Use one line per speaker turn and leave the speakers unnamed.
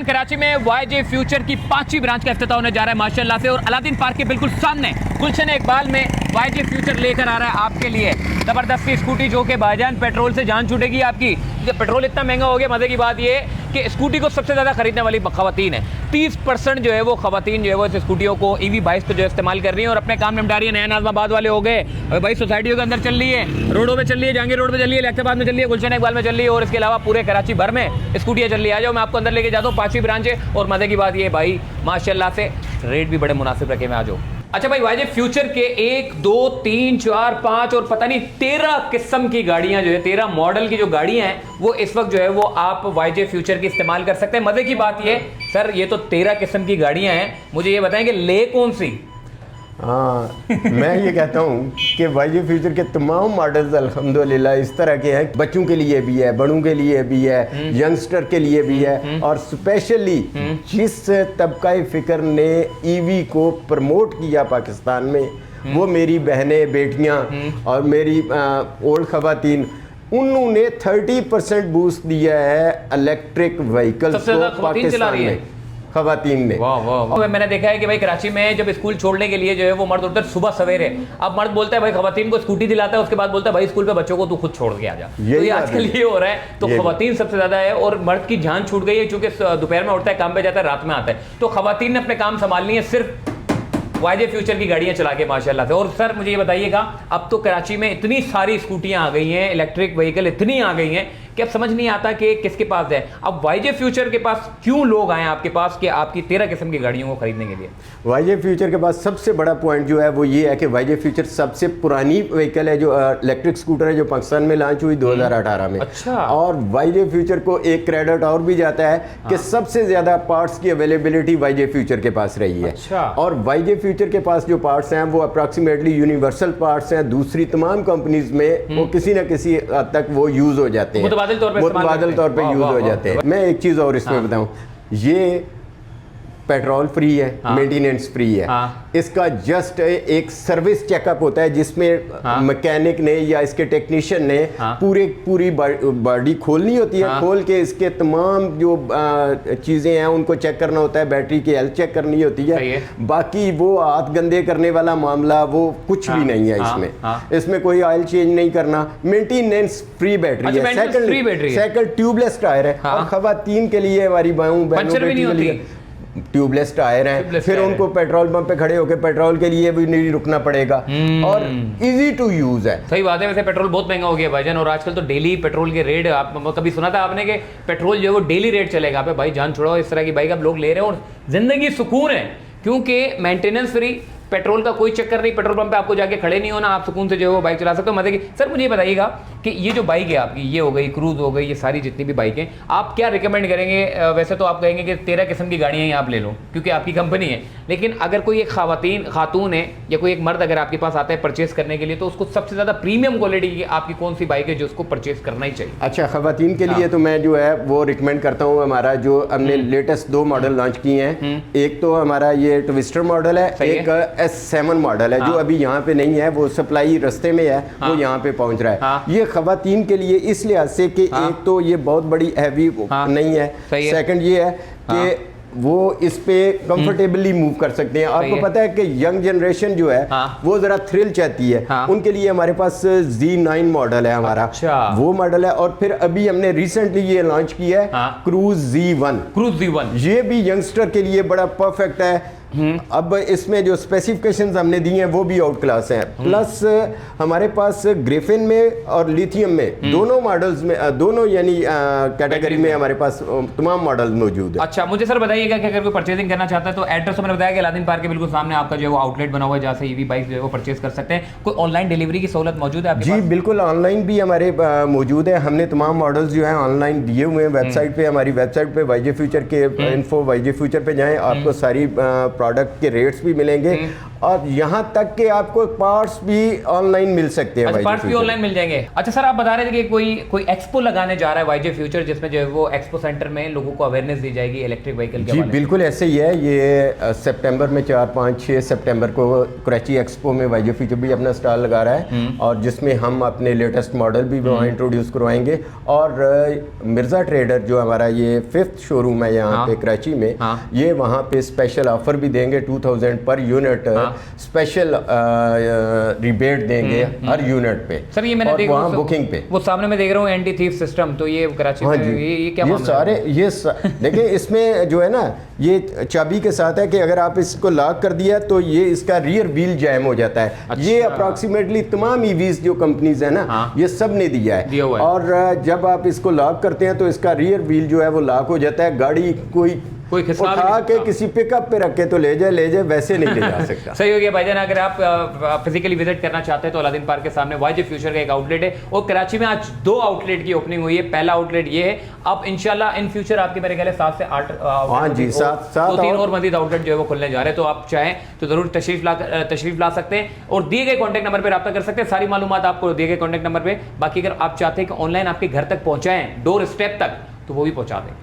भाईजान कराची में YJ future की 5वीं ब्रांच का इफ्तिताह होने जा रहा है माशाल्लाह से, और अलादीन पार्क के बिल्कुल सामने गुलशन इकबाल में YJ फ्यूचर लेकर आ रहा है आपके लिए ज़बरदस्त की स्कूटी, जो कि भाईजान पेट्रोल से जान छूटेगी आपकी। पेट्रोल इतना महंगा हो गया, मज़े की बात ये कि स्कूटी को सबसे ज़्यादा खरीदने वाली खवातीन है। 30% जो है वो खवातीन जो है वो इस स्कूटियों को EV बाइक्स को जो इस्तेमाल कर रही है और अपने काम निपटा रही है। नया नाज़माबाद वाले हो गए, अभी भाई सोसाइटियों के अंदर चल रही है, रोडों पे चल रही है, जहांगीर रोड पे चल रही है, लखताबाद में चल रही है, गुलशन इकबाल में चल रही है, और इसके अलावा पूरे कराची भर में स्कूटियाँ चल रही है। आ जाओ, मैं आपको अंदर लेके जाता हूँ, 5वीं ब्रांच है। और मज़े की बात ये भाई माशाल्लाह से रेट भी बड़े मुनासिब रखे में। आ जाओ। अच्छा भाई, YJ फ्यूचर के 1 2 3 4 5 और पता नहीं 13 किस्म की गाड़ियां जो है, 13 मॉडल की जो गाड़ियां हैं वो इस वक्त जो है वो आप YJ फ्यूचर की इस्तेमाल कर सकते हैं। मजे की बात ये सर, ये तो 13 किस्म की गाड़ियां हैं, मुझे ये बताएं कि ले कौन सी?
हाँ, मैं ये कहता हूँ कि YJ फ्यूचर के तमाम मॉडल्स अल्हम्दुलिल्लाह इस तरह के हैं, बच्चों के लिए भी है, बड़ों के लिए भी है, यंगस्टर के लिए भी है, और स्पेशली जिस तबका फ़िक्र ने EV को प्रमोट किया पाकिस्तान में, वो मेरी बहनें, बेटियाँ और मेरी ओल्ड खवातीन, उन्होंने 30% बूस्ट दिया है इलेक्ट्रिक व्हीकल्स को पाकिस्तान में खवातीन ने।
वाह वाह वाह। मैंने देखा है कि भाई कराची में जब स्कूल छोड़ने के लिए जो है वो मर्द उठते सुबह सवेरे, अब मर्द बोलता है भाई खवातीन को स्कूटी दिलाता है, उसके बाद बोलता है भाई स्कूल पे बच्चों को तू खुद छोड़ के आ जा। तो ये आजकल ये हो रहा है, तो खवातीन सबसे ज्यादा है और मर्द की जान छूट गई है, क्योंकि दोपहर में उठता है, काम पे जाता है, रात में आता है, तो खवातीन ने अपने काम संभालनी है सिर्फ YJ फ्यूचर की गाड़ियां चला के माशाल्लाह से। और सर मुझे ये बताइएगा, अब तो कराची में इतनी सारी स्कूटियां आ गई हैं, इलेक्ट्रिक व्हीकल इतनी आ गई हैं कि अब समझ नहीं आता कि किसके पास है। अब YJ फ्यूचर के पास क्यों लोग आए आपके पास कि आपकी 13 किस्म की गाड़ियों को खरीदने के लिए?
YJ फ्यूचर के पास सबसे बड़ा पॉइंट जो है वो ये है कि YJ फ्यूचर सबसे पुरानी व्हीकल है, जो इलेक्ट्रिक स्कूटर है, जो पाकिस्तान में लॉन्च हुई 2018 में।
अच्छा।
और YJ फ्यूचर को एक क्रेडिट और भी जाता है कि सबसे ज्यादा पार्ट्स की अवेलेबिलिटी YJ फ्यूचर के पास रही है।
अच्छा।
और YJ फ्यूचर के पास जो पार्ट्स हैं वो अप्रॉक्सीमेटली यूनिवर्सल पार्ट्स हैं, दूसरी तमाम कंपनीज में वो किसी न किसी हद तक वो यूज हो जाते हैं, मुतबादिल तौर पे यूज हो जाते हैं। मैं एक चीज और इसमें बताऊं, ये पेट्रोल फ्री है, मेंटेनेंस फ्री है। इसका जस्ट एक सर्विस चेकअप होता है जिसमें मैकेनिक ने या इसके टेक्नीशियन ने पूरी बॉडी खोलनी होती है, खोल के इसके तमाम जो चीज़ें हैं उनको चेक करना होता है, बैटरी की हेल्थ चेक करनी होती है। बाकी वो हाथ गंदे करने वाला मामला वो कुछ भी नहीं है इसमें। इसमें कोई ऑयल चेंज नहीं करना, मेंटेनेंस फ्री बैटरी है, सेकंड ट्यूबलेस टायर है, और खवातीन के लिए, हमारी बहनों के लिए ट्यूबलेस टायर हैं, फिर उनको पेट्रोल पंप पे खड़े होकर पेट्रोल के लिए भी नहीं रुकना पड़ेगा, और इजी टू यूज है।
सही बात है। वैसे पेट्रोल बहुत महंगा हो गया भाईजान, और आजकल तो डेली पेट्रोल के रेट, आप कभी सुना था आपने कि पेट्रोल जो है वो डेली रेट चलेगा? पे भाई जान छोड़ो, इस तरह की बाइक अब लोग ले रहे हैं और जिंदगी सुकून है, क्योंकि मेंटेनेंस फ्री, पेट्रोल का कोई चक्कर नहीं, पेट्रोल पंप पे आपको जाके खड़े नहीं होना, आप सुकून से जो है वो बाइक चला सकते हो मजे की। सर मुझे बताइएगा कि ये जो बाइक है आपकी, ये हो गई क्रूज हो गई, ये सारी जितनी भी बाइकें, आप क्या रिकमेंड करेंगे? वैसे तो आप कहेंगे कि 13 किस्म की गाड़ियां ही आप ले लो क्योंकि आपकी कंपनी है, लेकिन अगर कोई एक खातून है या कोई एक मर्द अगर आपके पास आता है परचेस करने के लिए, तो उसको सबसे ज्यादा प्रीमियम क्वालिटी की आपकी कौन सी बाइक है जो उसको परचेस करना ही चाहिए?
अच्छा, खवातीन के लिए तो मैं जो है वो रिकमेंड करता हूँ, हमारा जो हमने लेटेस्ट 2 मॉडल लॉन्च किए हैं, एक तो हमारा ये ट्विस्टर मॉडल है, एक S7 मॉडल है, जो अभी यहाँ पे नहीं है, वो सप्लाई रास्ते में है, वो यहाँ पे पहुँच रहा है। ये खवातीन के लिए इस लिहाज से कि एक तो ये बहुत बड़ी हैवी नहीं है, सेकंड ये है कि वो इस पे कंफर्टेबली मूव कर सकते हैं। आपको पता है कि यंग जनरेशन जो है वो जरा थ्रिल चाहती है, उनके लिए हमारे पास Z9 मॉडल है हमारा।
अच्छा।
वो मॉडल है, और फिर अभी हमने रिसेंटली ये लॉन्च किया है क्रूज Z1। ये भी यंगस्टर के लिए बड़ा परफेक्ट है। अब इसमें जो स्पेसिफिकेशंस हमने दी हैं वो भी आउट क्लास हैं, प्लस हमारे पास ग्रिफिन में और लिथियम में दोनों मॉडल्स में, दोनों यानी कैटेगरी में हमारे पास तमाम मॉडल मौजूद है।
अच्छा, मुझे सर बताइएगा कि अगर कोई परचेजिंग करना चाहता है तो एड्रेस तो मैंने बताया कि अलादीन पार्क के बिल्कुल सामने आपका जो है वो आउटलेट बना हुआ है जहाँ से EV बाइक जो है वो परचेज कर सकते हैं। कोई ऑनलाइन डिलीवरी की सहूलत मौजूद है आपके पास?
जी बिल्कुल, ऑनलाइन भी हमारे मौजूद है। हमने तमाम मॉडल्स जो है ऑनलाइन दिए हुए हैं वेबसाइट पे, हमारी वेबसाइट पे YJ फ्यूचर के इन्फो YJ फ्यूचर पे जाएं, आपको सारी प्रोडक्ट के रेट्स भी मिलेंगे और यहाँ तक कि आपको पार्ट्स भी ऑनलाइन मिल सकते हैं।
अच्छा, पार्ट्स भी ऑनलाइन मिल जाएंगे। अच्छा सर, आप बता रहे थे कि कोई एक्सपो लगाने जा रहा है वाईजे फ्यूचर, जिसमें जो है वो एक्सपो सेंटर में लोगों को अवेयरनेस दी जाएगी इलेक्ट्रिक व्हीकल के
जी बिल्कुल ऐसे ही है। ये सितंबर में 4, 5, 6 सितंबर को कराची एक्सपो में वाईजे फ्यूचर भी अपना स्टॉल लगा रहा है और जिसमें हम अपने लेटेस्ट मॉडल भी वहाँ इंट्रोड्यूस करवाएंगे। और मिर्ज़ा ट्रेडर जो हमारा ये 5th शोरूम है यहाँ पे कराची में, ये वहाँ पे स्पेशल ऑफर भी देंगे 2000 पर यूनिट, स्पेशल रिबेट देंगे हर यूनिट पे।
सर ये मैंने देखा
वहाँ बुकिंग पे,
वो सामने मैं देख रहा हूँ एंटी थीफ सिस्टम, तो ये कराची में ये क्या
ये सारे देखिए इसमें जो है ना ये चाबी के साथ है कि अगर आप इसको लॉक कर दिया तो ये इसका रियर व्हील जैम हो जाता है। अच्छा। ये अप्रॉक्सीमेटली तमाम ईवीज जो कंपनीज है ना ये सब ने दिया है और जब आप इसको लॉक करते हैं तो इसका रियर व्हील जो है वो लॉक हो जाता है। गाड़ी कोई उठा के किसी पिकअप पे रख के तो ले जाए वैसे नहीं ले जा सकता।
सही हो गया भाईजान। अगर आप फिजिकली विजिट करना चाहते हैं तो अलादीन पार्क के सामने वाईजे फ्यूचर का एक आउटलेट है और कराची में आज 2 आउटलेट की ओपनिंग हुई है। पहला आउटलेट ये है, अब इंशाल्लाह इन फ्यूचर आपके मेरे ख्याल 7 से 8 3 और मजीद आउटलेट जो है वो खुलने जा रहे हैं। तो आप चाहें तो जरूर तशरीफ ला सकते हैं और दिए गए कॉन्टैक्ट नंबर पर रब्ता कर सकते हैं। सारी मालूमात आपको दिए गए कॉन्टैक्ट नंबर पर। बाकी अगर आप चाहते हैं कि ऑनलाइन आपके घर तक पहुंचाएं, डोर स्टेप तक, तो वो भी पहुंचा दें।